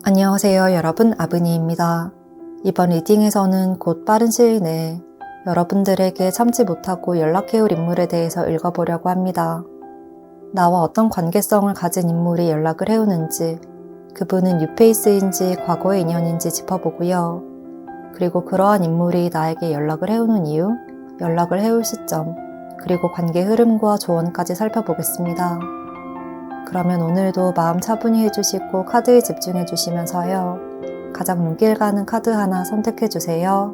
안녕하세요 여러분, 아브니입니다. 이번 리딩에서는 곧 빠른 시일 내에 여러분들에게 참지 못하고 연락해올 인물에 대해서 읽어보려고 합니다. 나와 어떤 관계성을 가진 인물이 연락을 해오는지, 그분은 뉴페이스인지 과거의 인연인지 짚어보고요. 그리고 그러한 인물이 나에게 연락을 해오는 이유, 연락을 해올 시점, 그리고 관계 흐름과 조언까지 살펴보겠습니다. 그러면 오늘도 마음 차분히 해주시고 카드에 집중해 주시면서요. 가장 눈길 가는 카드 하나 선택해 주세요.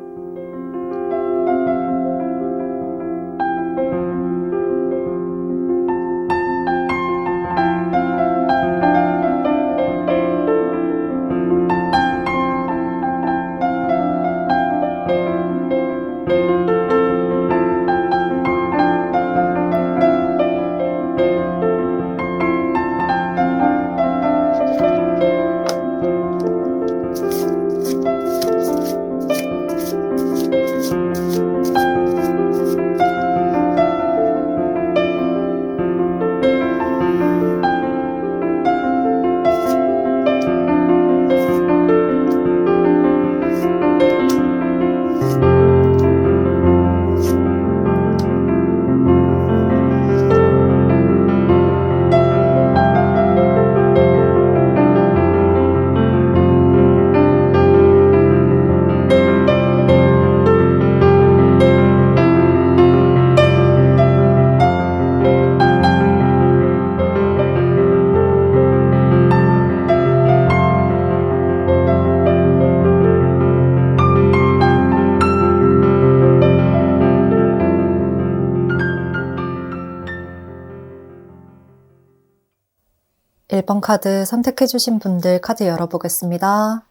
일 번 카드 선택해주신 분들 카드 열어보겠습니다.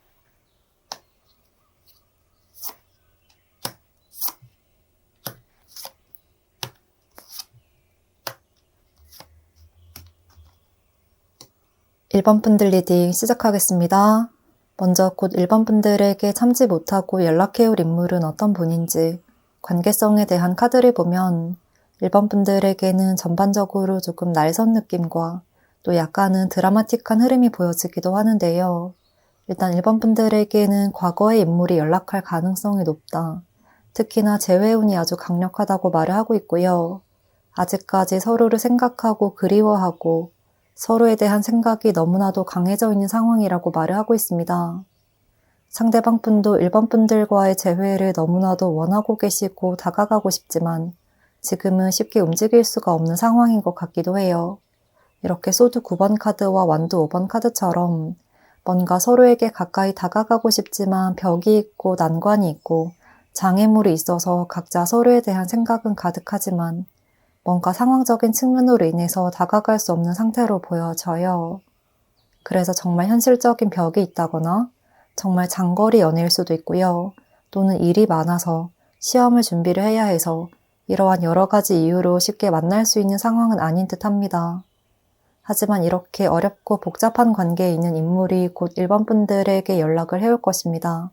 일 번 분들 리딩 시작하겠습니다. 먼저 곧 1번 분들에게 참지 못하고 연락해올 인물은 어떤 분인지, 관계성에 대한 카드를 보면 1번 분들에게는 전반적으로 조금 날선 느낌과 또 약간은 드라마틱한 흐름이 보여지기도 하는데요. 일단 1번 분들에게는 과거의 인물이 연락할 가능성이 높다. 특히나 재회운이 아주 강력하다고 말을 하고 있고요. 아직까지 서로를 생각하고 그리워하고 서로에 대한 생각이 너무나도 강해져 있는 상황이라고 말을 하고 있습니다. 상대방 분도 1번 분들과의 재회를 너무나도 원하고 계시고 다가가고 싶지만 지금은 쉽게 움직일 수가 없는 상황인 것 같기도 해요. 이렇게 소드 9번 카드와 완드 5번 카드처럼 뭔가 서로에게 가까이 다가가고 싶지만 벽이 있고 난관이 있고 장애물이 있어서 각자 서로에 대한 생각은 가득하지만 뭔가 상황적인 측면으로 인해서 다가갈 수 없는 상태로 보여져요. 그래서 정말 현실적인 벽이 있다거나 정말 장거리 연애일 수도 있고요. 또는 일이 많아서 시험을 준비를 해야 해서 이러한 여러 가지 이유로 쉽게 만날 수 있는 상황은 아닌 듯 합니다. 하지만 이렇게 어렵고 복잡한 관계에 있는 인물이 곧 1번 분들에게 연락을 해올 것입니다.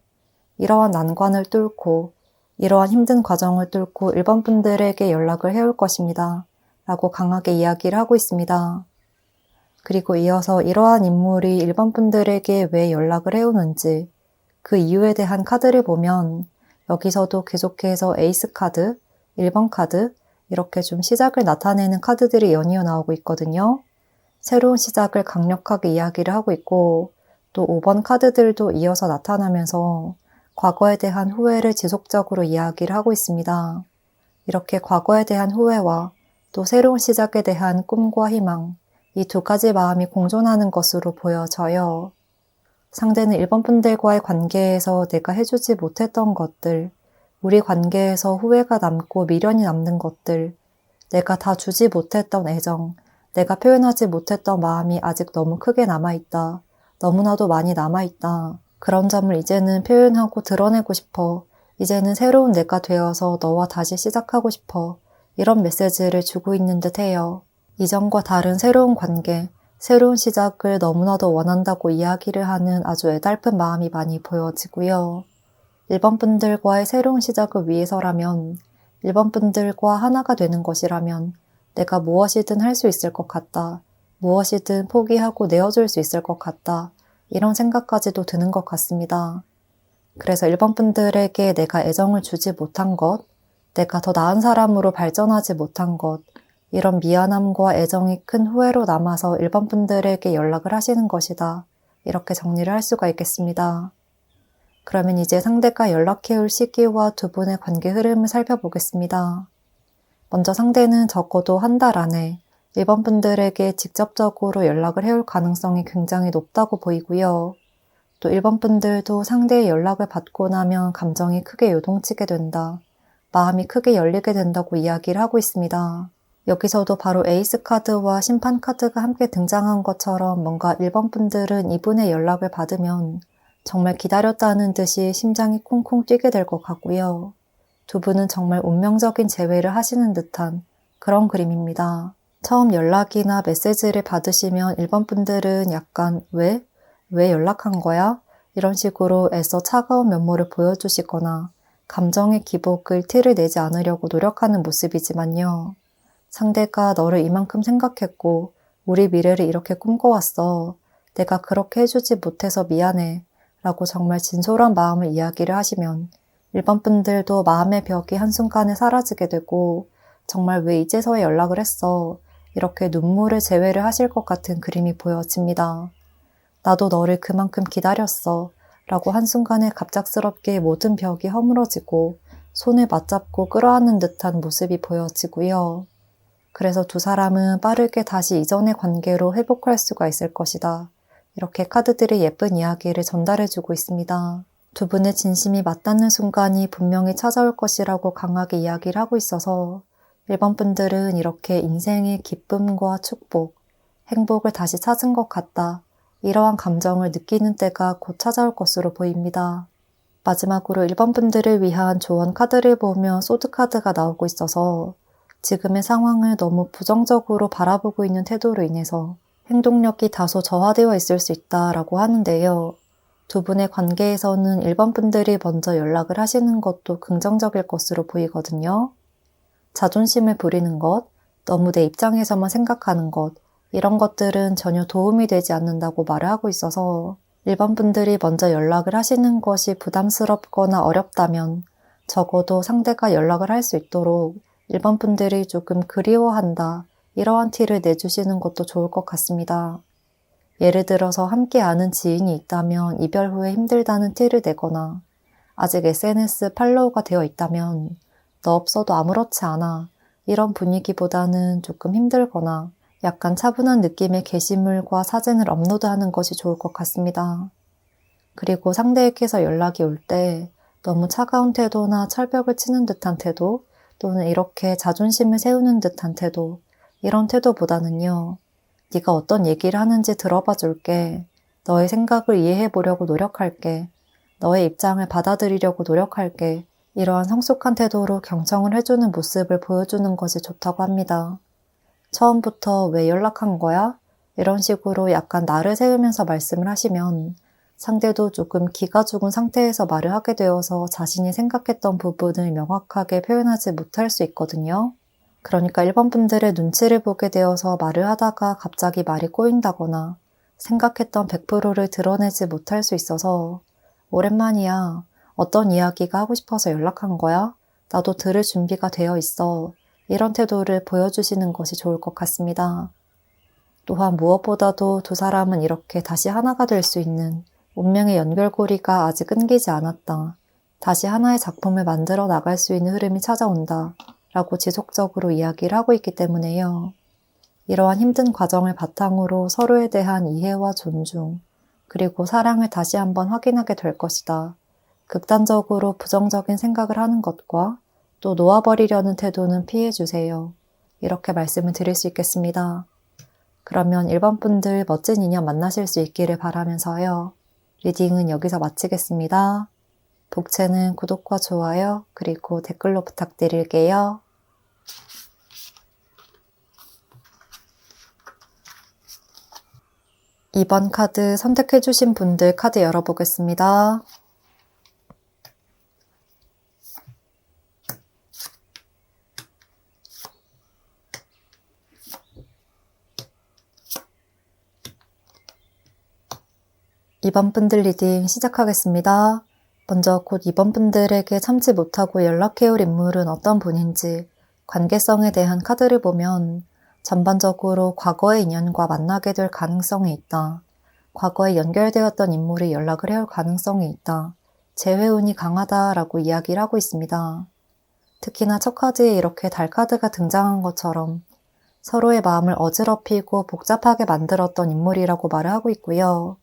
이러한 난관을 뚫고 이러한 힘든 과정을 뚫고 1번 분들에게 연락을 해올 것입니다. 라고 강하게 이야기를 하고 있습니다. 그리고 이어서 이러한 인물이 1번 분들에게 왜 연락을 해오는지 그 이유에 대한 카드를 보면 여기서도 계속해서 에이스 카드, 1번 카드 이렇게 좀 시작을 나타내는 카드들이 연이어 나오고 있거든요. 새로운 시작을 강력하게 이야기를 하고 있고 또 5번 카드들도 이어서 나타나면서 과거에 대한 후회를 지속적으로 이야기를 하고 있습니다. 이렇게 과거에 대한 후회와 또 새로운 시작에 대한 꿈과 희망, 이 두 가지 마음이 공존하는 것으로 보여져요. 상대는 1번 분들과의 관계에서 내가 해주지 못했던 것들, 우리 관계에서 후회가 남고 미련이 남는 것들, 내가 다 주지 못했던 애정, 내가 표현하지 못했던 마음이 아직 너무 크게 남아있다. 너무나도 많이 남아있다. 그런 점을 이제는 표현하고 드러내고 싶어. 이제는 새로운 내가 되어서 너와 다시 시작하고 싶어. 이런 메시지를 주고 있는 듯 해요. 이전과 다른 새로운 관계, 새로운 시작을 너무나도 원한다고 이야기를 하는 아주 애달픈 마음이 많이 보여지고요. 1번 분들과의 새로운 시작을 위해서라면, 1번 분들과 하나가 되는 것이라면 내가 무엇이든 할 수 있을 것 같다. 무엇이든 포기하고 내어줄 수 있을 것 같다. 이런 생각까지도 드는 것 같습니다. 그래서 1번 분들에게 내가 애정을 주지 못한 것, 내가 더 나은 사람으로 발전하지 못한 것, 이런 미안함과 애정이 큰 후회로 남아서 1번 분들에게 연락을 하시는 것이다. 이렇게 정리를 할 수가 있겠습니다. 그러면 이제 상대가 연락해올 시기와 두 분의 관계 흐름을 살펴보겠습니다. 먼저 상대는 적어도 한 달 안에 1번 분들에게 직접적으로 연락을 해올 가능성이 굉장히 높다고 보이고요. 또 1번 분들도 상대의 연락을 받고 나면 감정이 크게 요동치게 된다. 마음이 크게 열리게 된다고 이야기를 하고 있습니다. 여기서도 바로 에이스 카드와 심판 카드가 함께 등장한 것처럼 뭔가 1번 분들은 이분의 연락을 받으면 정말 기다렸다는 듯이 심장이 콩콩 뛰게 될 것 같고요. 두 분은 정말 운명적인 재회를 하시는 듯한 그런 그림입니다. 처음 연락이나 메시지를 받으시면 1번 분들은 약간 왜 연락한 거야? 이런 식으로 애써 차가운 면모를 보여주시거나 감정의 기복을 티를 내지 않으려고 노력하는 모습이지만요. 상대가 너를 이만큼 생각했고 우리 미래를 이렇게 꿈꿔왔어. 내가 그렇게 해주지 못해서 미안해. 라고 정말 진솔한 마음을 이야기를 하시면 1번 분들도 마음의 벽이 한순간에 사라지게 되고 정말 왜 이제서야 연락을 했어. 이렇게 눈물을 제외를 하실 것 같은 그림이 보여집니다. 나도 너를 그만큼 기다렸어. 라고 한순간에 갑작스럽게 모든 벽이 허물어지고 손을 맞잡고 끌어안는 듯한 모습이 보여지고요. 그래서 두 사람은 빠르게 다시 이전의 관계로 회복할 수가 있을 것이다. 이렇게 카드들이 예쁜 이야기를 전달해주고 있습니다. 두 분의 진심이 맞닿는 순간이 분명히 찾아올 것이라고 강하게 이야기를 하고 있어서 1번 분들은 이렇게 인생의 기쁨과 축복, 행복을 다시 찾은 것 같다. 이러한 감정을 느끼는 때가 곧 찾아올 것으로 보입니다. 마지막으로 1번 분들을 위한 조언 카드를 보면 소드 카드가 나오고 있어서 지금의 상황을 너무 부정적으로 바라보고 있는 태도로 인해서 행동력이 다소 저하되어 있을 수 있다라고 하는데요. 두 분의 관계에서는 1번 분들이 먼저 연락을 하시는 것도 긍정적일 것으로 보이거든요. 자존심을 부리는 것, 너무 내 입장에서만 생각하는 것, 이런 것들은 전혀 도움이 되지 않는다고 말을 하고 있어서 1번 분들이 먼저 연락을 하시는 것이 부담스럽거나 어렵다면 적어도 상대가 연락을 할 수 있도록 1번 분들이 조금 그리워한다, 이러한 티를 내주시는 것도 좋을 것 같습니다. 예를 들어서 함께 아는 지인이 있다면 이별 후에 힘들다는 티를 내거나 아직 SNS 팔로우가 되어 있다면 너 없어도 아무렇지 않아, 이런 분위기보다는 조금 힘들거나 약간 차분한 느낌의 게시물과 사진을 업로드하는 것이 좋을 것 같습니다. 그리고 상대에게서 연락이 올 때 너무 차가운 태도나 철벽을 치는 듯한 태도 또는 이렇게 자존심을 세우는 듯한 태도, 이런 태도보다는요. 네가 어떤 얘기를 하는지 들어봐 줄게. 너의 생각을 이해해 보려고 노력할게. 너의 입장을 받아들이려고 노력할게. 이러한 성숙한 태도로 경청을 해주는 모습을 보여주는 것이 좋다고 합니다. 처음부터 왜 연락한 거야? 이런 식으로 약간 나를 세우면서 말씀을 하시면 상대도 조금 기가 죽은 상태에서 말을 하게 되어서 자신이 생각했던 부분을 명확하게 표현하지 못할 수 있거든요. 그러니까 1번 분들의 눈치를 보게 되어서 말을 하다가 갑자기 말이 꼬인다거나 생각했던 100%를 드러내지 못할 수 있어서 오랜만이야. 어떤 이야기가 하고 싶어서 연락한 거야? 나도 들을 준비가 되어 있어. 이런 태도를 보여주시는 것이 좋을 것 같습니다. 또한 무엇보다도 두 사람은 이렇게 다시 하나가 될 수 있는 운명의 연결고리가 아직 끊기지 않았다. 다시 하나의 작품을 만들어 나갈 수 있는 흐름이 찾아온다. 라고 지속적으로 이야기를 하고 있기 때문에요. 이러한 힘든 과정을 바탕으로 서로에 대한 이해와 존중, 그리고 사랑을 다시 한번 확인하게 될 것이다. 극단적으로 부정적인 생각을 하는 것과 또 놓아버리려는 태도는 피해주세요. 이렇게 말씀을 드릴 수 있겠습니다. 그러면 1번 분들 멋진 인연 만나실 수 있기를 바라면서요. 리딩은 여기서 마치겠습니다. 복채는 구독과 좋아요, 그리고 댓글로 부탁드릴게요. 2번 카드 선택해주신 분들 카드 열어보겠습니다. 2번 분들 리딩 시작하겠습니다. 먼저 곧 2번 분들에게 참지 못하고 연락해올 인물은 어떤 분인지 관계성에 대한 카드를 보면 전반적으로 과거의 인연과 만나게 될 가능성이 있다. 과거에 연결되었던 인물이 연락을 해올 가능성이 있다. 재회운이 강하다라고 이야기를 하고 있습니다. 특히나 첫 카드에 이렇게 달 카드가 등장한 것처럼 서로의 마음을 어지럽히고 복잡하게 만들었던 인물이라고 말을 하고 있고요.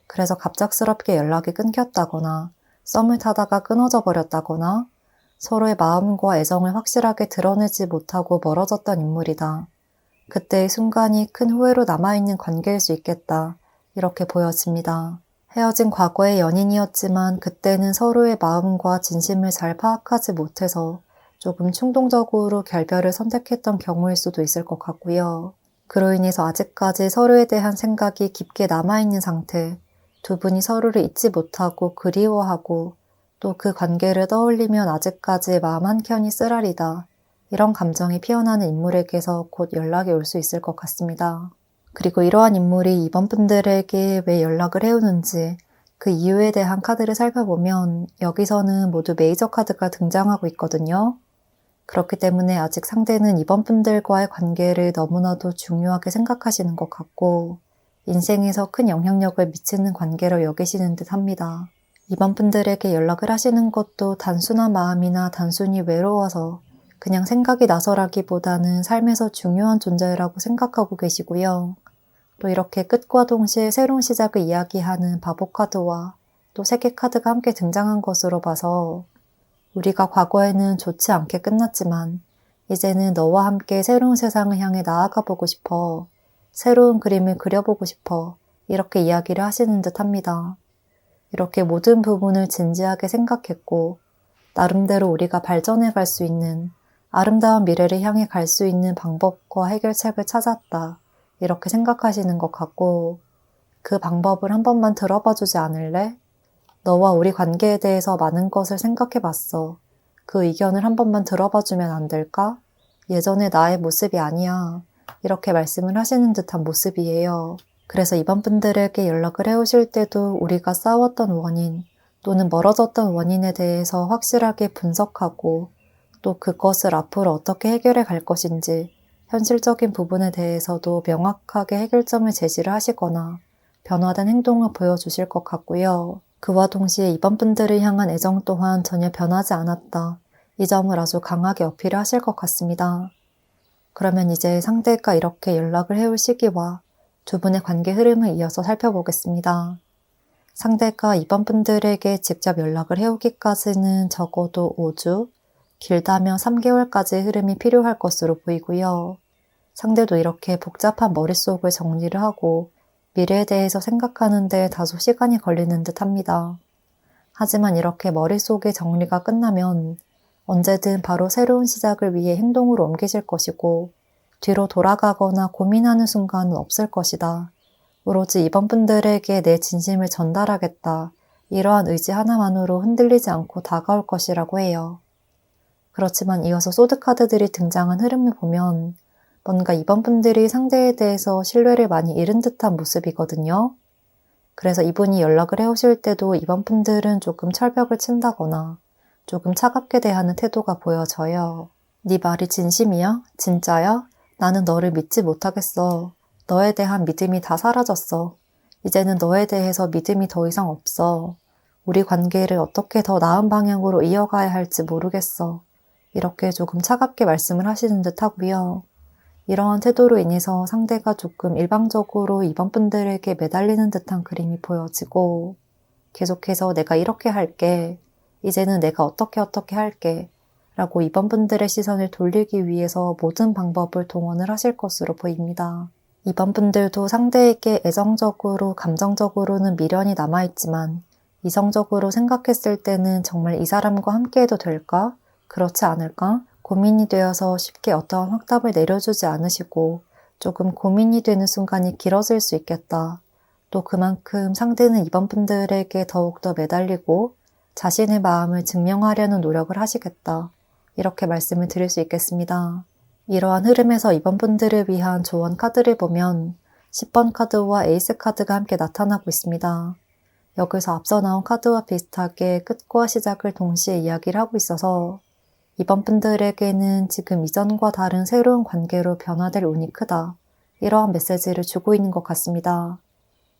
그래서 갑작스럽게 연락이 끊겼다거나 썸을 타다가 끊어져 버렸다거나 서로의 마음과 애정을 확실하게 드러내지 못하고 멀어졌던 인물이다. 그때의 순간이 큰 후회로 남아있는 관계일 수 있겠다. 이렇게 보여집니다. 헤어진 과거의 연인이었지만 그때는 서로의 마음과 진심을 잘 파악하지 못해서 조금 충동적으로 결별을 선택했던 경우일 수도 있을 것 같고요. 그로 인해서 아직까지 서로에 대한 생각이 깊게 남아있는 상태, 두 분이 서로를 잊지 못하고 그리워하고 또 그 관계를 떠올리면 아직까지 마음 한켠이 쓰라리다. 이런 감정이 피어나는 인물에게서 곧 연락이 올 수 있을 것 같습니다. 그리고 이러한 인물이 이번 분들에게 왜 연락을 해오는지 그 이유에 대한 카드를 살펴보면 여기서는 모두 메이저 카드가 등장하고 있거든요. 그렇기 때문에 아직 상대는 이번 분들과의 관계를 너무나도 중요하게 생각하시는 것 같고 인생에서 큰 영향력을 미치는 관계로 여기시는 듯 합니다. 이번 분들에게 연락을 하시는 것도 단순한 마음이나 단순히 외로워서 그냥 생각이 나서라기보다는 삶에서 중요한 존재라고 생각하고 계시고요. 또 이렇게 끝과 동시에 새로운 시작을 이야기하는 바보 카드와 또 세계 카드가 함께 등장한 것으로 봐서 우리가 과거에는 좋지 않게 끝났지만 이제는 너와 함께 새로운 세상을 향해 나아가 보고 싶어. 새로운 그림을 그려보고 싶어. 이렇게 이야기를 하시는 듯 합니다. 이렇게 모든 부분을 진지하게 생각했고 나름대로 우리가 발전해 갈 수 있는 아름다운 미래를 향해 갈 수 있는 방법과 해결책을 찾았다. 이렇게 생각하시는 것 같고 그 방법을 한 번만 들어봐 주지 않을래? 너와 우리 관계에 대해서 많은 것을 생각해 봤어. 그 의견을 한 번만 들어봐 주면 안 될까? 예전의 나의 모습이 아니야. 이렇게 말씀을 하시는 듯한 모습이에요. 그래서 이번 분들에게 연락을 해오실 때도 우리가 싸웠던 원인 또는 멀어졌던 원인에 대해서 확실하게 분석하고 또 그것을 앞으로 어떻게 해결해 갈 것인지 현실적인 부분에 대해서도 명확하게 해결점을 제시를 하시거나 변화된 행동을 보여주실 것 같고요. 그와 동시에 이번 분들을 향한 애정 또한 전혀 변하지 않았다. 이 점을 아주 강하게 어필을 하실 것 같습니다. 그러면 이제 상대가 이렇게 연락을 해올 시기와 두 분의 관계 흐름을 이어서 살펴보겠습니다. 상대가 이번 분들에게 직접 연락을 해오기까지는 적어도 5주, 길다면 3개월까지의 흐름이 필요할 것으로 보이고요. 상대도 이렇게 복잡한 머릿속을 정리를 하고 미래에 대해서 생각하는데 다소 시간이 걸리는 듯 합니다. 하지만 이렇게 머릿속의 정리가 끝나면 언제든 바로 새로운 시작을 위해 행동으로 옮기실 것이고 뒤로 돌아가거나 고민하는 순간은 없을 것이다. 오로지 이번 분들에게 내 진심을 전달하겠다. 이러한 의지 하나만으로 흔들리지 않고 다가올 것이라고 해요. 그렇지만 이어서 소드 카드들이 등장한 흐름을 보면 뭔가 이번 분들이 상대에 대해서 신뢰를 많이 잃은 듯한 모습이거든요. 그래서 이분이 연락을 해오실 때도 이번 분들은 조금 철벽을 친다거나 조금 차갑게 대하는 태도가 보여져요. 네 말이 진심이야? 진짜야? 나는 너를 믿지 못하겠어. 너에 대한 믿음이 다 사라졌어. 이제는 너에 대해서 믿음이 더 이상 없어. 우리 관계를 어떻게 더 나은 방향으로 이어가야 할지 모르겠어. 이렇게 조금 차갑게 말씀을 하시는 듯 하고요. 이러한 태도로 인해서 상대가 조금 일방적으로 이번 분들에게 매달리는 듯한 그림이 보여지고 계속해서 내가 이렇게 할게. 이제는 내가 어떻게 할게. 라고 이번 분들의 시선을 돌리기 위해서 모든 방법을 동원을 하실 것으로 보입니다. 이번 분들도 상대에게 애정적으로, 감정적으로는 미련이 남아있지만 이성적으로 생각했을 때는 정말 이 사람과 함께해도 될까? 그렇지 않을까? 고민이 되어서 쉽게 어떠한 확답을 내려주지 않으시고 조금 고민이 되는 순간이 길어질 수 있겠다. 또 그만큼 상대는 이번 분들에게 더욱더 매달리고 자신의 마음을 증명하려는 노력을 하시겠다. 이렇게 말씀을 드릴 수 있겠습니다. 이러한 흐름에서 이번 분들을 위한 조언 카드를 보면 10번 카드와 에이스 카드가 함께 나타나고 있습니다. 여기서 앞서 나온 카드와 비슷하게 끝과 시작을 동시에 이야기를 하고 있어서 이번 분들에게는 지금 이전과 다른 새로운 관계로 변화될 운이 크다. 이러한 메시지를 주고 있는 것 같습니다.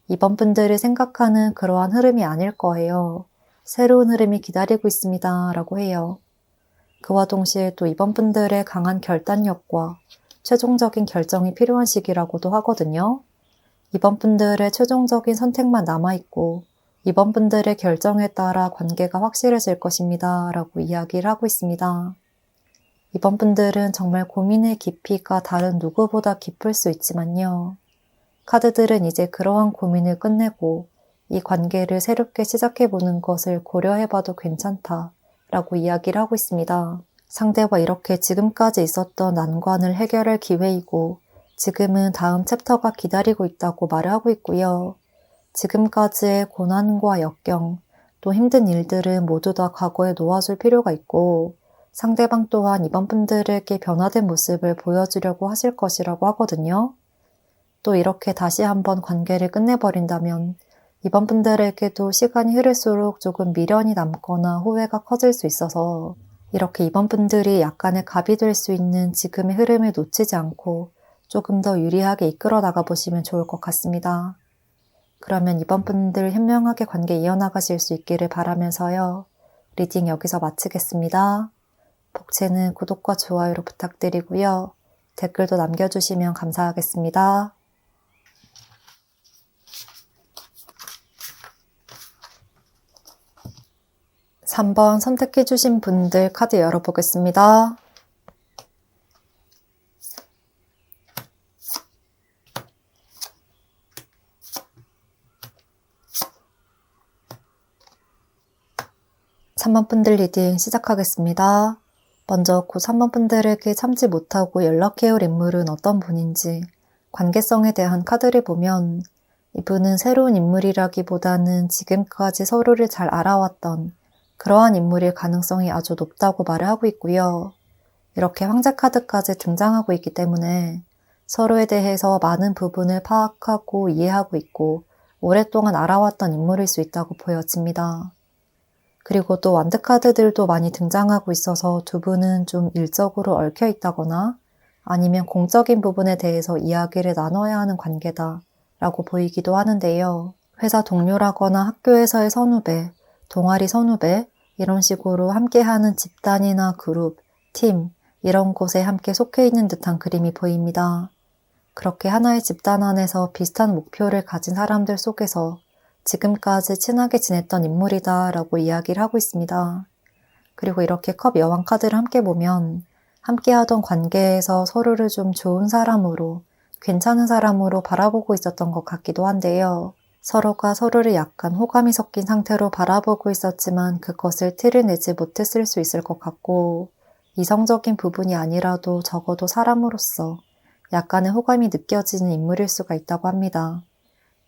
이번 분들이 생각하는 그러한 흐름이 아닐 거예요. 새로운 흐름이 기다리고 있습니다. 라고 해요. 그와 동시에 또 이번 분들의 강한 결단력과 최종적인 결정이 필요한 시기라고도 하거든요. 이번 분들의 최종적인 선택만 남아있고 이번 분들의 결정에 따라 관계가 확실해질 것입니다. 라고 이야기를 하고 있습니다. 이번 분들은 정말 고민의 깊이가 다른 누구보다 깊을 수 있지만요. 카드들은 이제 그러한 고민을 끝내고 이 관계를 새롭게 시작해보는 것을 고려해봐도 괜찮다. 라고 이야기를 하고 있습니다. 상대와 이렇게 지금까지 있었던 난관을 해결할 기회이고 지금은 다음 챕터가 기다리고 있다고 말을 하고 있고요. 지금까지의 고난과 역경, 또 힘든 일들은 모두 다 과거에 놓아줄 필요가 있고 상대방 또한 이번 분들에게 변화된 모습을 보여주려고 하실 것이라고 하거든요. 또 이렇게 다시 한번 관계를 끝내버린다면 이번 분들에게도 시간이 흐를수록 조금 미련이 남거나 후회가 커질 수 있어서 이렇게 이번 분들이 약간의 갑이 될 수 있는 지금의 흐름을 놓치지 않고 조금 더 유리하게 이끌어 나가 보시면 좋을 것 같습니다. 그러면 이번 분들 현명하게 관계 이어나가실 수 있기를 바라면서요. 리딩 여기서 마치겠습니다. 복채는 구독과 좋아요로 부탁드리고요. 댓글도 남겨주시면 감사하겠습니다. 3번 선택해주신 분들 카드 열어보겠습니다. (3번) 분들 리딩 시작하겠습니다. 먼저 고 3번 분들에게 참지 못하고 연락해올 인물은 어떤 분인지 관계성에 대한 카드를 보면 이분은 새로운 인물이라기보다는 지금까지 서로를 잘 알아왔던 그러한 인물일 가능성이 아주 높다고 말을 하고 있고요. 이렇게 황제 카드까지 등장하고 있기 때문에 서로에 대해서 많은 부분을 파악하고 이해하고 있고 오랫동안 알아왔던 인물일 수 있다고 보여집니다. 그리고 또 완드 카드들도 많이 등장하고 있어서 두 분은 좀 일적으로 얽혀 있다거나 아니면 공적인 부분에 대해서 이야기를 나눠야 하는 관계다 라고 보이기도 하는데요. 회사 동료라거나 학교에서의 선후배, 동아리 선후배 이런 식으로 함께하는 집단이나 그룹, 팀 이런 곳에 함께 속해 있는 듯한 그림이 보입니다. 그렇게 하나의 집단 안에서 비슷한 목표를 가진 사람들 속에서 지금까지 친하게 지냈던 인물이다 라고 이야기를 하고 있습니다. 그리고 이렇게 컵 여왕 카드를 함께 보면 함께하던 관계에서 서로를 좀 좋은 사람으로, 괜찮은 사람으로 바라보고 있었던 것 같기도 한데요. 서로가 서로를 약간 호감이 섞인 상태로 바라보고 있었지만 그것을 티를 내지 못했을 수 있을 것 같고 이성적인 부분이 아니라도 적어도 사람으로서 약간의 호감이 느껴지는 인물일 수가 있다고 합니다.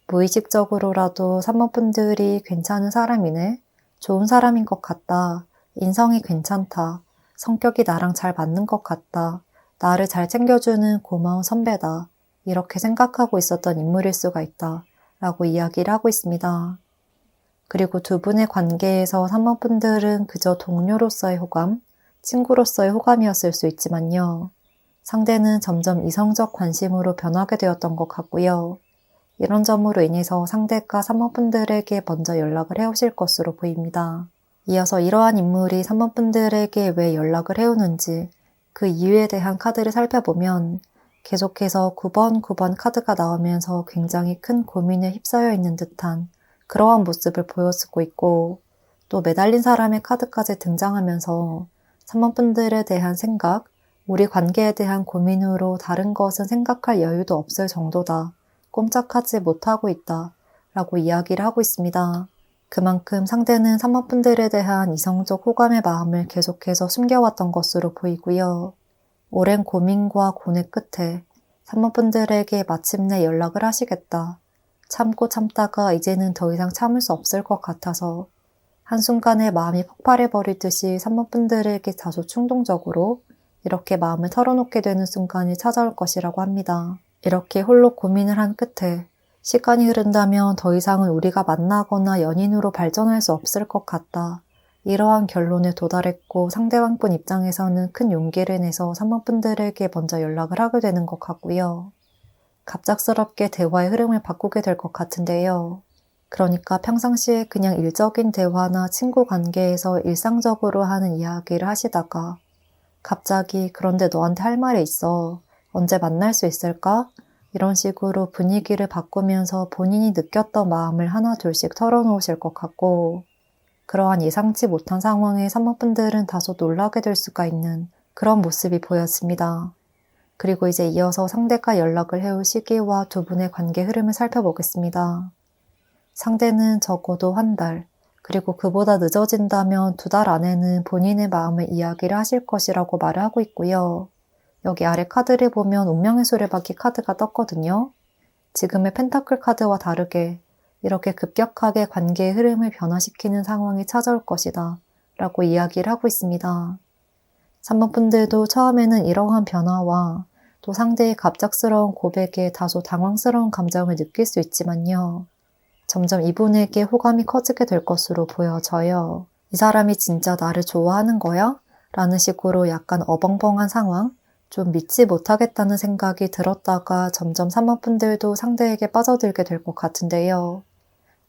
무의식적으로라도 3번 분들이 괜찮은 사람이네, 좋은 사람인 것 같다, 인성이 괜찮다, 성격이 나랑 잘 맞는 것 같다, 나를 잘 챙겨주는 고마운 선배다 이렇게 생각하고 있었던 인물일 수가 있다 라고 이야기를 하고 있습니다. 그리고 두 분의 관계에서 3번 분들은 그저 동료로서의 호감, 친구로서의 호감이었을 수 있지만요. 상대는 점점 이성적 관심으로 변하게 되었던 것 같고요. 이런 점으로 인해서 상대가 3번 분들에게 먼저 연락을 해오실 것으로 보입니다. 이어서 이러한 인물이 3번 분들에게 왜 연락을 해오는지 그 이유에 대한 카드를 살펴보면 계속해서 9번 카드가 나오면서 굉장히 큰 고민에 휩싸여 있는 듯한 그러한 모습을 보여주고 있고 또 매달린 사람의 카드까지 등장하면서 3번 분들에 대한 생각, 우리 관계에 대한 고민으로 다른 것은 생각할 여유도 없을 정도다. 꼼짝하지 못하고 있다 라고 이야기를 하고 있습니다. 그만큼 상대는 3번 분들에 대한 이성적 호감의 마음을 계속해서 숨겨왔던 것으로 보이고요. 오랜 고민과 고뇌 끝에 3번 분들에게 마침내 연락을 하시겠다. 참고 참다가 이제는 더 이상 참을 수 없을 것 같아서 한순간에 마음이 폭발해버리듯이 3번 분들에게 다소 충동적으로 이렇게 마음을 털어놓게 되는 순간이 찾아올 것이라고 합니다. 이렇게 홀로 고민을 한 끝에 시간이 흐른다면 더 이상은 우리가 만나거나 연인으로 발전할 수 없을 것 같다. 이러한 결론에 도달했고 상대방분 입장에서는 큰 용기를 내서 산모분들에게 먼저 연락을 하게 되는 것 같고요. 갑작스럽게 대화의 흐름을 바꾸게 될 것 같은데요. 그러니까 평상시에 그냥 일적인 대화나 친구 관계에서 일상적으로 하는 이야기를 하시다가 갑자기 그런데 너한테 할 말이 있어. 언제 만날 수 있을까? 이런 식으로 분위기를 바꾸면서 본인이 느꼈던 마음을 하나 둘씩 털어놓으실 것 같고 그러한 예상치 못한 상황에 산모분들은 다소 놀라게 될 수가 있는 그런 모습이 보였습니다. 그리고 이제 이어서 상대가 연락을 해올 시기와 두 분의 관계 흐름을 살펴보겠습니다. 상대는 적어도 한 달, 그리고 그보다 늦어진다면 2달 안에는 본인의 마음을 이야기를 하실 것이라고 말을 하고 있고요. 여기 아래 카드를 보면 운명의 수레바퀴 카드가 떴거든요. 지금의 펜타클 카드와 다르게 이렇게 급격하게 관계의 흐름을 변화시키는 상황이 찾아올 것이다 라고 이야기를 하고 있습니다. 산모분들도 처음에는 이러한 변화와 또 상대의 갑작스러운 고백에 다소 당황스러운 감정을 느낄 수 있지만요. 점점 이분에게 호감이 커지게 될 것으로 보여져요. 이 사람이 진짜 나를 좋아하는 거야? 라는 식으로 약간 어벙벙한 상황, 좀 믿지 못하겠다는 생각이 들었다가 점점 산모분들도 상대에게 빠져들게 될 것 같은데요.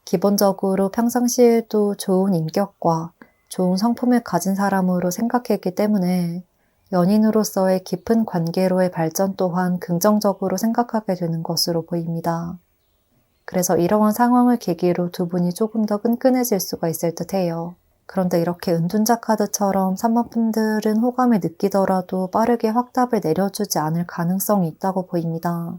기본적으로 평상시에도 좋은 인격과 좋은 성품을 가진 사람으로 생각했기 때문에 연인으로서의 깊은 관계로의 발전 또한 긍정적으로 생각하게 되는 것으로 보입니다. 그래서 이러한 상황을 계기로 두 분이 조금 더 끈끈해질 수가 있을 듯해요. 그런데 이렇게 은둔자 카드처럼 산모분들은 호감을 느끼더라도 빠르게 확답을 내려주지 않을 가능성이 있다고 보입니다.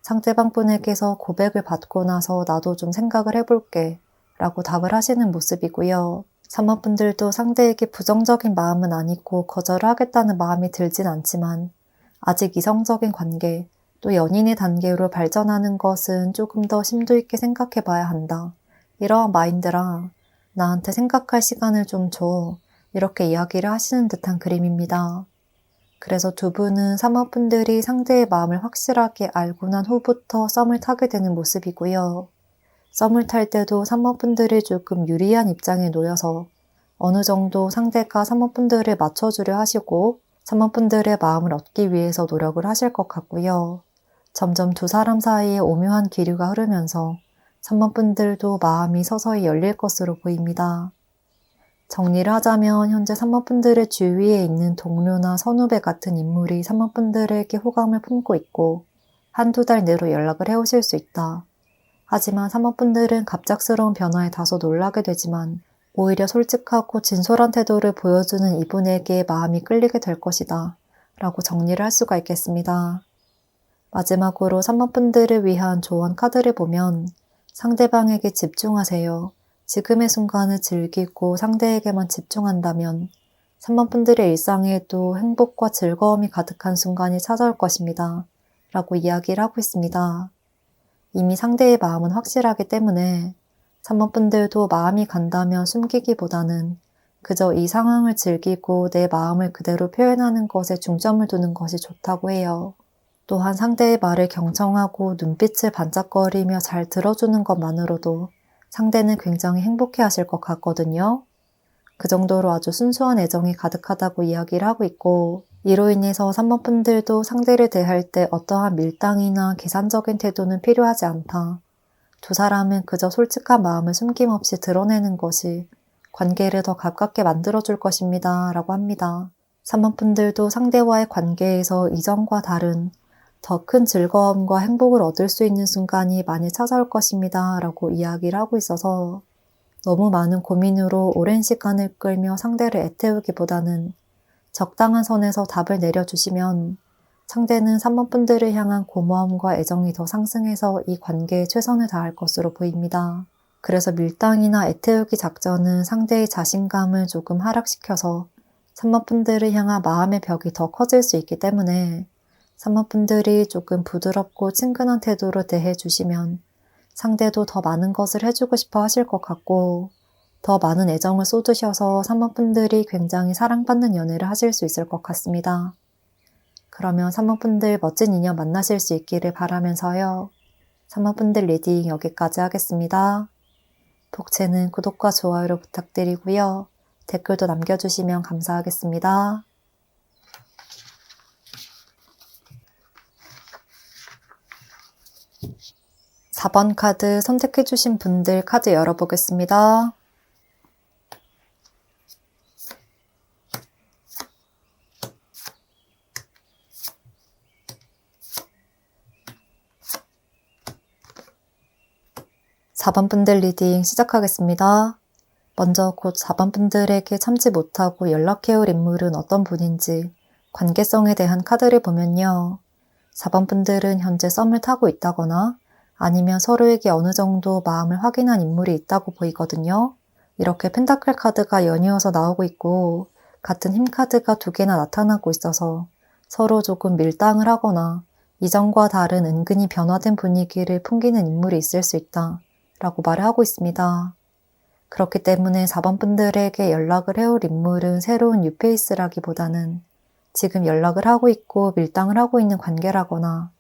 상대방 분에게서 고백을 받고 나서 나도 좀 생각을 해볼게 라고 답을 하시는 모습이고요. 산모분들도 상대에게 부정적인 마음은 아니고 거절을 하겠다는 마음이 들진 않지만 아직 이성적인 관계, 또 연인의 단계로 발전하는 것은 조금 더 심도 있게 생각해 봐야 한다. 이러한 마인드랑 나한테 생각할 시간을 좀 줘. 이렇게 이야기를 하시는 듯한 그림입니다. 그래서 두 분은 산모분들이 상대의 마음을 확실하게 알고 난 후부터 썸을 타게 되는 모습이고요. 썸을 탈 때도 산모분들이 조금 유리한 입장에 놓여서 어느 정도 상대가 산모분들을 맞춰주려 하시고 산모분들의 마음을 얻기 위해서 노력을 하실 것 같고요. 점점 두 사람 사이에 오묘한 기류가 흐르면서 산모분들도 마음이 서서히 열릴 것으로 보입니다. 정리를 하자면 현재 산모분들의 주위에 있는 동료나 선후배 같은 인물이 산모분들에게 호감을 품고 있고 한두 달 내로 연락을 해오실 수 있다. 하지만 산모분들은 갑작스러운 변화에 다소 놀라게 되지만 오히려 솔직하고 진솔한 태도를 보여주는 이분에게 마음이 끌리게 될 것이다 라고 정리를 할 수가 있겠습니다. 마지막으로 산모분들을 위한 조언 카드를 보면 상대방에게 집중하세요. 지금의 순간을 즐기고 상대에게만 집중한다면 산모분들의 일상에도 행복과 즐거움이 가득한 순간이 찾아올 것입니다. 라고 이야기를 하고 있습니다. 이미 상대의 마음은 확실하기 때문에 산모분들도 마음이 간다면 숨기기보다는 그저 이 상황을 즐기고 내 마음을 그대로 표현하는 것에 중점을 두는 것이 좋다고 해요. 또한 상대의 말을 경청하고 눈빛을 반짝거리며 잘 들어주는 것만으로도 상대는 굉장히 행복해 하실 것 같거든요. 그 정도로 아주 순수한 애정이 가득하다고 이야기를 하고 있고 이로 인해서 산모분들도 상대를 대할 때 어떠한 밀당이나 계산적인 태도는 필요하지 않다. 두 사람은 그저 솔직한 마음을 숨김없이 드러내는 것이 관계를 더 가깝게 만들어줄 것입니다. 라고 합니다. 산모분들도 상대와의 관계에서 이전과 다른 더 큰 즐거움과 행복을 얻을 수 있는 순간이 많이 찾아올 것입니다. 라고 이야기를 하고 있어서 너무 많은 고민으로 오랜 시간을 끌며 상대를 애태우기보다는 적당한 선에서 답을 내려주시면 상대는 산모분들을 향한 고마움과 애정이 더 상승해서 이 관계에 최선을 다할 것으로 보입니다. 그래서 밀당이나 애태우기 작전은 상대의 자신감을 조금 하락시켜서 산모분들을 향한 마음의 벽이 더 커질 수 있기 때문에 산모분들이 조금 부드럽고 친근한 태도로 대해주시면 상대도 더 많은 것을 해주고 싶어 하실 것 같고 더 많은 애정을 쏟으셔서 산모분들이 굉장히 사랑받는 연애를 하실 수 있을 것 같습니다. 그러면 산모분들 멋진 인연 만나실 수 있기를 바라면서요. 3번 분들 리딩 여기까지 하겠습니다. 복채는 구독과 좋아요를 부탁드리고요. 댓글도 남겨주시면 감사하겠습니다. 4번 카드 선택해주신 분들 카드 열어보겠습니다. (4번) 분들 리딩 시작하겠습니다. 먼저 곧 4번 분들에게 참지 못하고 연락해올 인물은 어떤 분인지 관계성에 대한 카드를 보면요. 4번 분들은 현재 썸을 타고 있다거나 아니면 서로에게 어느 정도 마음을 확인한 인물이 있다고 보이거든요. 이렇게 펜타클 카드가 연이어서 나오고 있고 같은 힘 카드가 2개나 나타나고 있어서 서로 조금 밀당을 하거나 이전과 다른 은근히 변화된 분위기를 풍기는 인물이 있을 수 있다 라고 말을 하고 있습니다. 그렇기 때문에 4번 분들에게 연락을 해올 인물은 새로운 뉴페이스라기보다는 지금 연락을 하고 있고 밀당을 하고 있는 관계라거나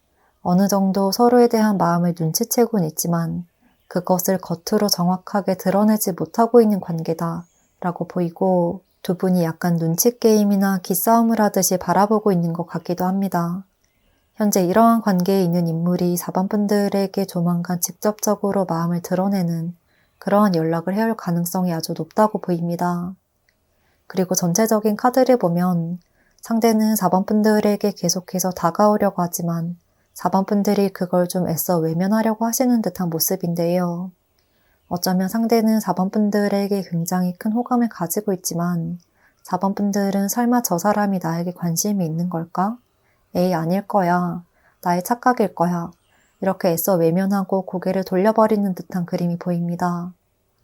어느 정도 서로에 대한 마음을 눈치채고는 있지만 그것을 겉으로 정확하게 드러내지 못하고 있는 관계다 라고 보이고 두 분이 약간 눈치 게임이나 기싸움을 하듯이 바라보고 있는 것 같기도 합니다. 현재 이러한 관계에 있는 인물이 4번 분들에게 조만간 직접적으로 마음을 드러내는 그러한 연락을 해올 가능성이 아주 높다고 보입니다. 그리고 전체적인 카드를 보면 상대는 4번 분들에게 계속해서 다가오려고 하지만 4번 분들이 그걸 좀 애써 외면하려고 하시는 듯한 모습인데요. 어쩌면 상대는 4번 분들에게 굉장히 큰 호감을 가지고 있지만 4번 분들은 설마 저 사람이 나에게 관심이 있는 걸까? 에이, 아닐 거야. 나의 착각일 거야. 이렇게 애써 외면하고 고개를 돌려버리는 듯한 그림이 보입니다.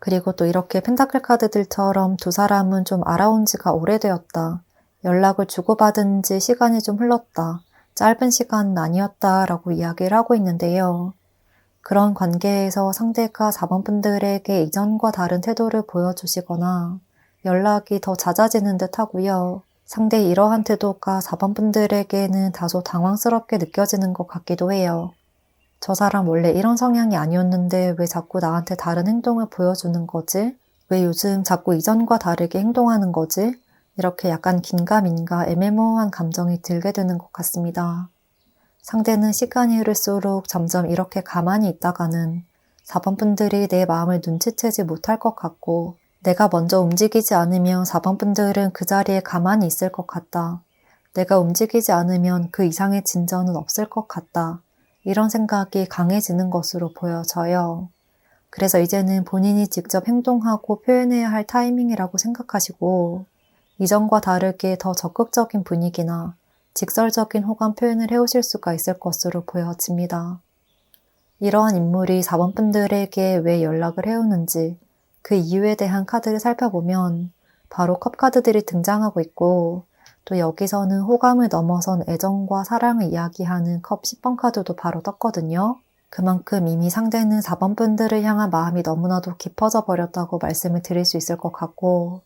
그리고 또 이렇게 펜타클 카드들처럼 두 사람은 좀 알아온 지가 오래되었다. 연락을 주고받은 지 시간이 좀 흘렀다. 짧은 시간은 아니었다 라고 이야기를 하고 있는데요. 그런 관계에서 상대가 4번 분들에게 이전과 다른 태도를 보여주시거나 연락이 더 잦아지는 듯 하고요. 상대의 이러한 태도가 4번 분들에게는 다소 당황스럽게 느껴지는 것 같기도 해요. 저 사람 원래 이런 성향이 아니었는데 왜 자꾸 나한테 다른 행동을 보여주는 거지? 왜 요즘 자꾸 이전과 다르게 행동하는 거지? 이렇게 약간 긴가민가 애매모호한 감정이 들게 되는 것 같습니다. 상대는 시간이 흐를수록 점점 이렇게 가만히 있다가는 4번 분들이 내 마음을 눈치채지 못할 것 같고 내가 먼저 움직이지 않으면 4번 분들은 그 자리에 가만히 있을 것 같다. 내가 움직이지 않으면 그 이상의 진전은 없을 것 같다. 이런 생각이 강해지는 것으로 보여져요. 그래서 이제는 본인이 직접 행동하고 표현해야 할 타이밍이라고 생각하시고 이전과 다르게 더 적극적인 분위기나 직설적인 호감 표현을 해오실 수가 있을 것으로 보여집니다. 이러한 인물이 4번 분들에게 왜 연락을 해오는지 그 이유에 대한 카드를 살펴보면 바로 컵 카드들이 등장하고 있고 또 여기서는 호감을 넘어선 애정과 사랑을 이야기하는 컵 10번 카드도 바로 떴거든요. 그만큼 이미 상대는 4번 분들을 향한 마음이 너무나도 깊어져 버렸다고 말씀을 드릴 수 있을 것 같고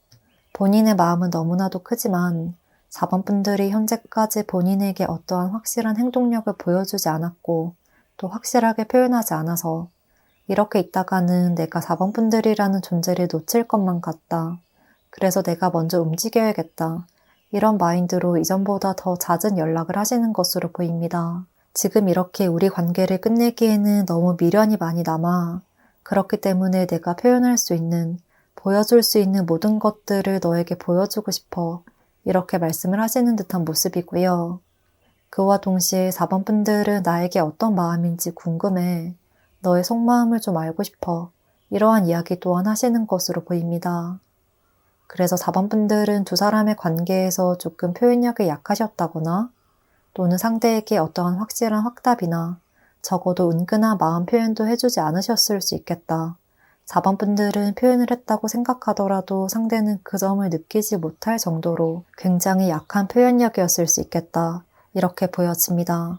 본인의 마음은 너무나도 크지만 4번 분들이 현재까지 본인에게 어떠한 확실한 행동력을 보여주지 않았고 또 확실하게 표현하지 않아서 이렇게 있다가는 내가 4번 분들이라는 존재를 놓칠 것만 같다. 그래서 내가 먼저 움직여야겠다. 이런 마인드로 이전보다 더 잦은 연락을 하시는 것으로 보입니다. 지금 이렇게 우리 관계를 끝내기에는 너무 미련이 많이 남아 그렇기 때문에 내가 표현할 수 있는, 보여줄 수 있는 모든 것들을 너에게 보여주고 싶어 이렇게 말씀을 하시는 듯한 모습이고요. 그와 동시에 4번 분들은 나에게 어떤 마음인지 궁금해. 너의 속마음을 좀 알고 싶어. 이러한 이야기 또한 하시는 것으로 보입니다. 그래서 4번 분들은 두 사람의 관계에서 조금 표현력이 약하셨다거나 또는 상대에게 어떠한 확실한 확답이나 적어도 은근한 마음 표현도 해주지 않으셨을 수 있겠다. 4번 분들은 표현을 했다고 생각하더라도 상대는 그 점을 느끼지 못할 정도로 굉장히 약한 표현력이었을 수 있겠다. 이렇게 보여집니다.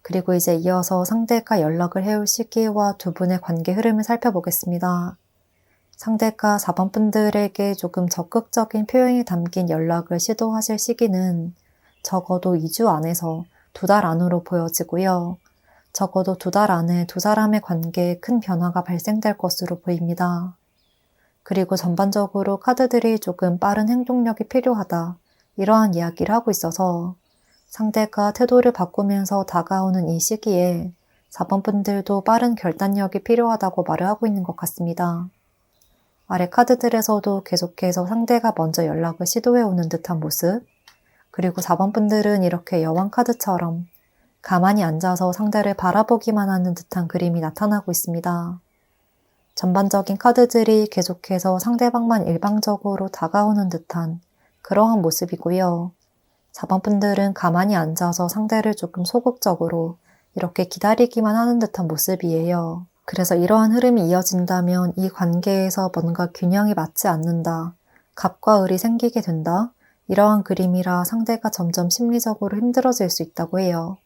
그리고 이제 이어서 상대가 연락을 해올 시기와 두 분의 관계 흐름을 살펴보겠습니다. 상대가 4번 분들에게 조금 적극적인 표현이 담긴 연락을 시도하실 시기는 적어도 2주 안에서 2달 안으로 보여지고요. 적어도 2달 안에 두 사람의 관계에 큰 변화가 발생될 것으로 보입니다. 그리고 전반적으로 카드들이 조금 빠른 행동력이 필요하다. 이러한 이야기를 하고 있어서 상대가 태도를 바꾸면서 다가오는 이 시기에 4번 분들도 빠른 결단력이 필요하다고 말을 하고 있는 것 같습니다. 아래 카드들에서도 계속해서 상대가 먼저 연락을 시도해오는 듯한 모습, 그리고 4번 분들은 이렇게 여왕 카드처럼 가만히 앉아서 상대를 바라보기만 하는 듯한 그림이 나타나고 있습니다. 전반적인 카드들이 계속해서 상대방만 일방적으로 다가오는 듯한 그러한 모습이고요. 4번 분들은 가만히 앉아서 상대를 조금 소극적으로 이렇게 기다리기만 하는 듯한 모습이에요. 그래서 이러한 흐름이 이어진다면 이 관계에서 뭔가 균형이 맞지 않는다, 갑과 을이 생기게 된다, 이러한 그림이라 상대가 점점 심리적으로 힘들어질 수 있다고 해요.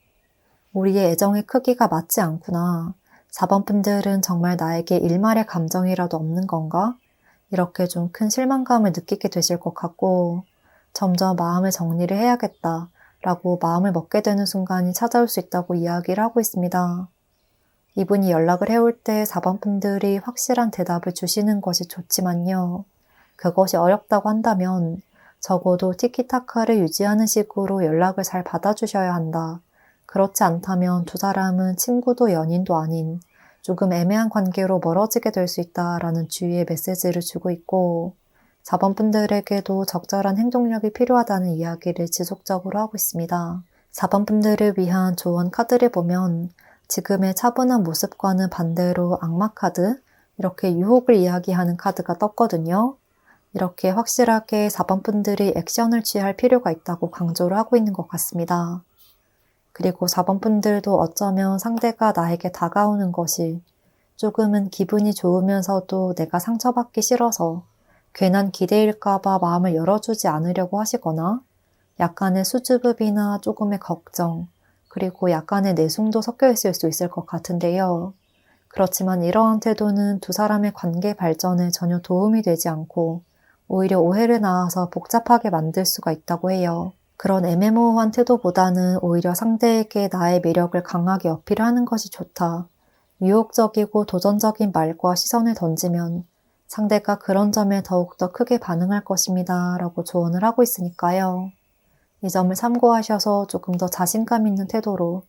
우리의 애정의 크기가 맞지 않구나. 4번 분들은 정말 나에게 일말의 감정이라도 없는 건가? 이렇게 좀 큰 실망감을 느끼게 되실 것 같고 점점 마음을 정리를 해야겠다 라고 마음을 먹게 되는 순간이 찾아올 수 있다고 이야기를 하고 있습니다. 이분이 연락을 해올 때 4번 분들이 확실한 대답을 주시는 것이 좋지만요. 그것이 어렵다고 한다면 적어도 티키타카를 유지하는 식으로 연락을 잘 받아주셔야 한다. 그렇지 않다면 두 사람은 친구도 연인도 아닌 조금 애매한 관계로 멀어지게 될 수 있다라는 주의의 메시지를 주고 있고 4번 분들에게도 적절한 행동력이 필요하다는 이야기를 지속적으로 하고 있습니다. 4번 분들을 위한 조언 카드를 보면 지금의 차분한 모습과는 반대로 악마 카드, 이렇게 유혹을 이야기하는 카드가 떴거든요. 이렇게 확실하게 4번 분들이 액션을 취할 필요가 있다고 강조를 하고 있는 것 같습니다. 그리고 4번 분들도 어쩌면 상대가 나에게 다가오는 것이 조금은 기분이 좋으면서도 내가 상처받기 싫어서 괜한 기대일까봐 마음을 열어주지 않으려고 하시거나 약간의 수줍음이나 조금의 걱정, 그리고 약간의 내숭도 섞여 있을 수 있을 것 같은데요. 그렇지만 이러한 태도는 두 사람의 관계 발전에 전혀 도움이 되지 않고 오히려 오해를 낳아서 복잡하게 만들 수가 있다고 해요. 그런 애매모호한 태도보다는 오히려 상대에게 나의 매력을 강하게 어필하는 것이 좋다. 유혹적이고 도전적인 말과 시선을 던지면 상대가 그런 점에 더욱더 크게 반응할 것입니다. 라고 조언을 하고 있으니까요. 이 점을 참고하셔서 조금 더 자신감 있는 태도로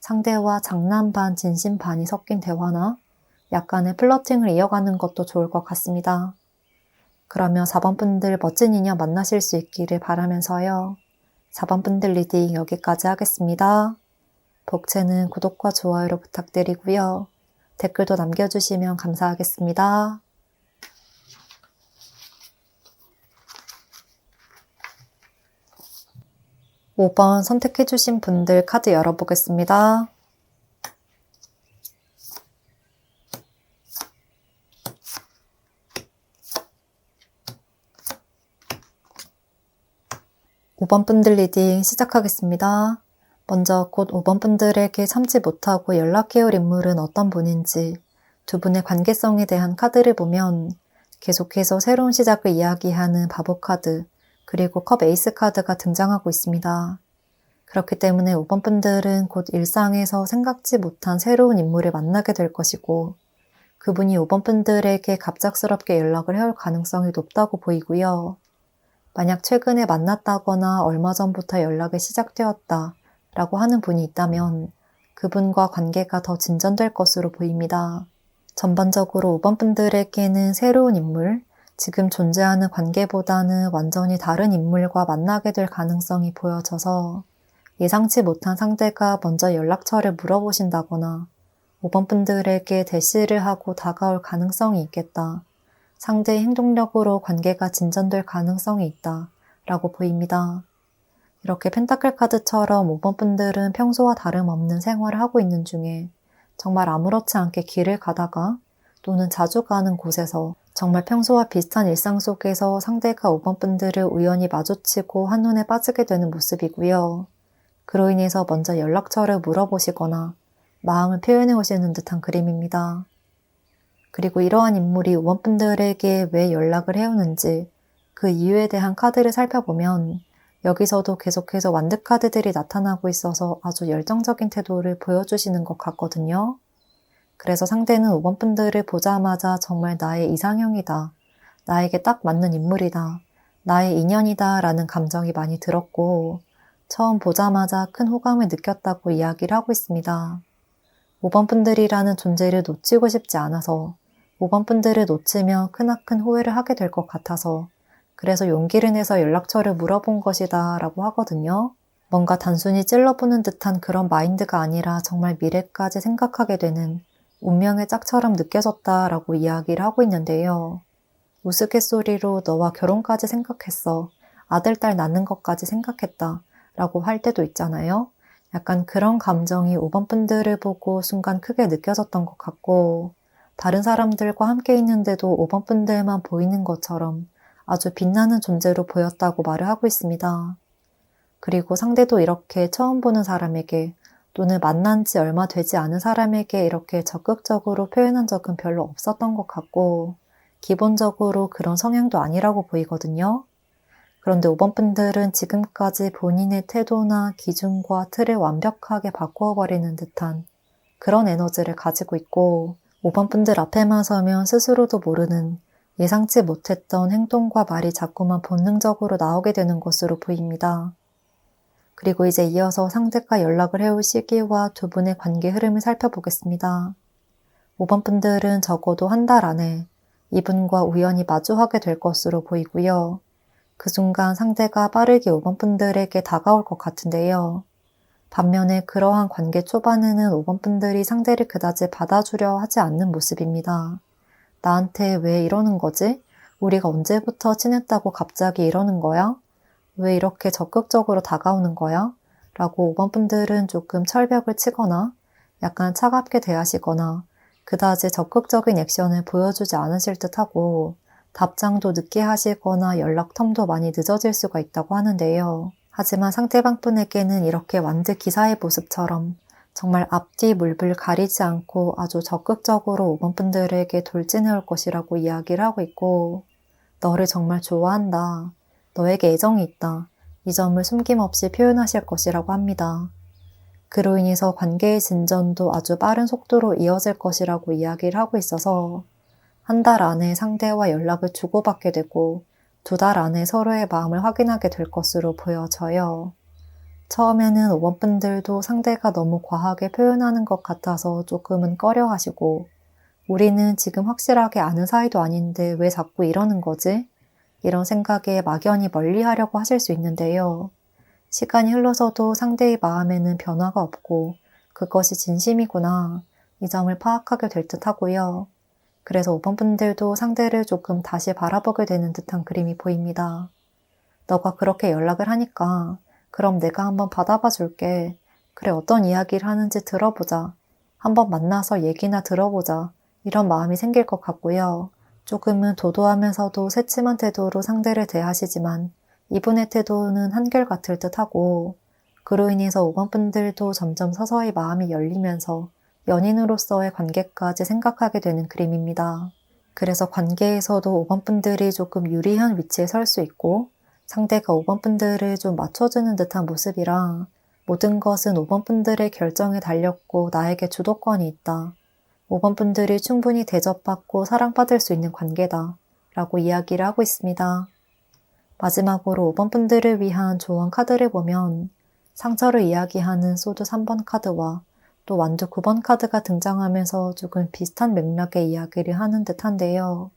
상대와 장난 반 진심 반이 섞인 대화나 약간의 플러팅을 이어가는 것도 좋을 것 같습니다. 그러면 4번 분들 멋진 인연 만나실 수 있기를 바라면서요. 4번 분들 리딩 여기까지 하겠습니다. 복채는 구독과 좋아요로 부탁드리고요. 댓글도 남겨주시면 감사하겠습니다. 5번 선택해주신 분들 카드 열어보겠습니다. (5번) 분들 리딩 시작하겠습니다. 먼저 곧 5번 분들에게 참지 못하고 연락해올 인물은 어떤 분인지 두 분의 관계성에 대한 카드를 보면 계속해서 새로운 시작을 이야기하는 바보 카드, 그리고 컵 에이스 카드가 등장하고 있습니다. 그렇기 때문에 5번 분들은 곧 일상에서 생각지 못한 새로운 인물을 만나게 될 것이고 그분이 5번 분들에게 갑작스럽게 연락을 해올 가능성이 높다고 보이고요. 만약 최근에 만났다거나 얼마 전부터 연락이 시작되었다 라고 하는 분이 있다면 그분과 관계가 더 진전될 것으로 보입니다. 전반적으로 5번 분들에게는 새로운 인물, 지금 존재하는 관계보다는 완전히 다른 인물과 만나게 될 가능성이 보여져서 예상치 못한 상대가 먼저 연락처를 물어보신다거나 5번 분들에게 대시를 하고 다가올 가능성이 있겠다. 상대의 행동력으로 관계가 진전될 가능성이 있다 라고 보입니다. 이렇게 펜타클 카드처럼 5번 분들은 평소와 다름없는 생활을 하고 있는 중에 정말 아무렇지 않게 길을 가다가 또는 자주 가는 곳에서 정말 평소와 비슷한 일상 속에서 상대가 5번 분들을 우연히 마주치고 한눈에 빠지게 되는 모습이고요. 그로 인해서 먼저 연락처를 물어보시거나 마음을 표현해 오시는 듯한 그림입니다. 그리고 이러한 인물이 5번 분들에게 왜 연락을 해오는지 그 이유에 대한 카드를 살펴보면 여기서도 계속해서 완득카드들이 나타나고 있어서 아주 열정적인 태도를 보여주시는 것 같거든요. 그래서 상대는 5번 분들을 보자마자 정말 나의 이상형이다. 나에게 딱 맞는 인물이다. 나의 인연이다 라는 감정이 많이 들었고 처음 보자마자 큰 호감을 느꼈다고 이야기를 하고 있습니다. 5번 분들이라는 존재를 놓치고 싶지 않아서 5번 분들을 놓치면 크나큰 후회를 하게 될 것 같아서 그래서 용기를 내서 연락처를 물어본 것이다 라고 하거든요. 뭔가 단순히 찔러보는 듯한 그런 마인드가 아니라 정말 미래까지 생각하게 되는 운명의 짝처럼 느껴졌다 라고 이야기를 하고 있는데요. 우스갯소리로 너와 결혼까지 생각했어. 아들, 딸 낳는 것까지 생각했다 라고 할 때도 있잖아요. 약간 그런 감정이 5번 분들을 보고 순간 크게 느껴졌던 것 같고 다른 사람들과 함께 있는데도 5번 분들만 보이는 것처럼 아주 빛나는 존재로 보였다고 말을 하고 있습니다. 그리고 상대도 이렇게 처음 보는 사람에게 또는 만난 지 얼마 되지 않은 사람에게 이렇게 적극적으로 표현한 적은 별로 없었던 것 같고 기본적으로 그런 성향도 아니라고 보이거든요. 그런데 5번 분들은 지금까지 본인의 태도나 기준과 틀을 완벽하게 바꾸어 버리는 듯한 그런 에너지를 가지고 있고 5번 분들 앞에만 서면 스스로도 모르는 예상치 못했던 행동과 말이 자꾸만 본능적으로 나오게 되는 것으로 보입니다. 그리고 이제 이어서 상대가 연락을 해올 시기와 두 분의 관계 흐름을 살펴보겠습니다. 5번 분들은 적어도 한 달 안에 이분과 우연히 마주하게 될 것으로 보이고요. 그 순간 상대가 빠르게 5번 분들에게 다가올 것 같은데요. 반면에 그러한 관계 초반에는 5번 분들이 상대를 그다지 받아주려 하지 않는 모습입니다. 나한테 왜 이러는 거지? 우리가 언제부터 친했다고 갑자기 이러는 거야? 왜 이렇게 적극적으로 다가오는 거야? 라고 5번 분들은 조금 철벽을 치거나 약간 차갑게 대하시거나 그다지 적극적인 액션을 보여주지 않으실 듯하고 답장도 늦게 하시거나 연락 텀도 많이 늦어질 수가 있다고 하는데요. 하지만 상대방 분에게는 이렇게 완득 기사의 모습처럼 정말 앞뒤 물불 가리지 않고 아주 적극적으로 5번 분들에게 돌진해 올 것이라고 이야기를 하고 있고 너를 정말 좋아한다. 너에게 애정이 있다. 이 점을 숨김없이 표현하실 것이라고 합니다. 그로 인해서 관계의 진전도 아주 빠른 속도로 이어질 것이라고 이야기를 하고 있어서 한 달 안에 상대와 연락을 주고받게 되고 2달 안에 서로의 마음을 확인하게 될 것으로 보여져요. 처음에는 5번 분들도 상대가 너무 과하게 표현하는 것 같아서 조금은 꺼려하시고 우리는 지금 확실하게 아는 사이도 아닌데 왜 자꾸 이러는 거지? 이런 생각에 막연히 멀리하려고 하실 수 있는데요. 시간이 흘러서도 상대의 마음에는 변화가 없고 그것이 진심이구나 이 점을 파악하게 될 듯 하고요. 그래서 5번 분들도 상대를 조금 다시 바라보게 되는 듯한 그림이 보입니다. 너가 그렇게 연락을 하니까 그럼 내가 한번 받아봐 줄게. 그래 어떤 이야기를 하는지 들어보자. 한번 만나서 얘기나 들어보자. 이런 마음이 생길 것 같고요. 조금은 도도하면서도 새침한 태도로 상대를 대하시지만 이분의 태도는 한결같을 듯하고 그로 인해서 5번 분들도 점점 서서히 마음이 열리면서 연인으로서의 관계까지 생각하게 되는 그림입니다. 그래서 관계에서도 5번 분들이 조금 유리한 위치에 설 수 있고 상대가 5번 분들을 좀 맞춰주는 듯한 모습이라 모든 것은 5번 분들의 결정에 달렸고 나에게 주도권이 있다. 5번 분들이 충분히 대접받고 사랑받을 수 있는 관계다. 라고 이야기를 하고 있습니다. 마지막으로 5번 분들을 위한 조언 카드를 보면 상처를 이야기하는 소드 3번 카드와 또 완두 9번 카드가 등장하면서 조금 비슷한 맥락의 이야기를 하는 듯한데요.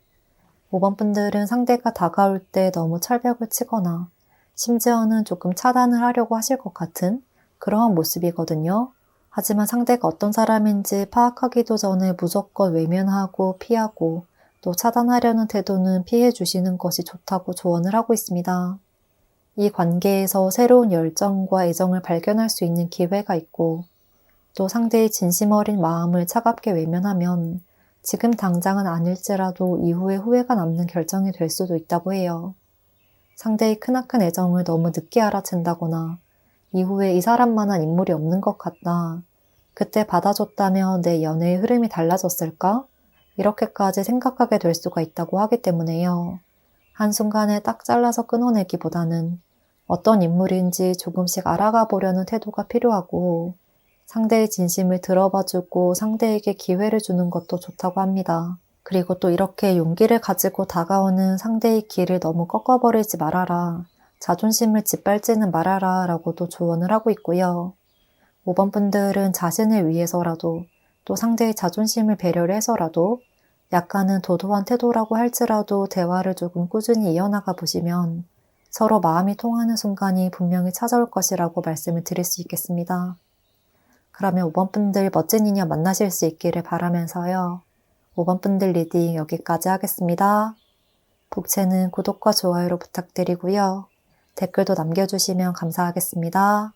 5번 분들은 상대가 다가올 때 너무 철벽을 치거나 심지어는 조금 차단을 하려고 하실 것 같은 그러한 모습이거든요. 하지만 상대가 어떤 사람인지 파악하기도 전에 무조건 외면하고 피하고 또 차단하려는 태도는 피해 주시는 것이 좋다고 조언을 하고 있습니다. 이 관계에서 새로운 열정과 애정을 발견할 수 있는 기회가 있고 또 상대의 진심 어린 마음을 차갑게 외면하면 지금 당장은 아닐지라도 이후에 후회가 남는 결정이 될 수도 있다고 해요. 상대의 크나큰 애정을 너무 늦게 알아챈다거나 이후에 이 사람만한 인물이 없는 것 같다. 그때 받아줬다면 내 연애의 흐름이 달라졌을까? 이렇게까지 생각하게 될 수가 있다고 하기 때문에요. 한순간에 딱 잘라서 끊어내기보다는 어떤 인물인지 조금씩 알아가 보려는 태도가 필요하고 상대의 진심을 들어봐주고 상대에게 기회를 주는 것도 좋다고 합니다. 그리고 또 이렇게 용기를 가지고 다가오는 상대의 길을 너무 꺾어버리지 말아라. 자존심을 짓밟지는 말아라 라고도 조언을 하고 있고요. 5번 분들은 자신을 위해서라도 또 상대의 자존심을 배려를 해서라도 약간은 도도한 태도라고 할지라도 대화를 조금 꾸준히 이어나가 보시면 서로 마음이 통하는 순간이 분명히 찾아올 것이라고 말씀을 드릴 수 있겠습니다. 그러면 5번 분들 멋진 인연 만나실 수 있기를 바라면서요. 5번 분들 리딩 여기까지 하겠습니다. 복채는 구독과 좋아요로 부탁드리고요. 댓글도 남겨주시면 감사하겠습니다.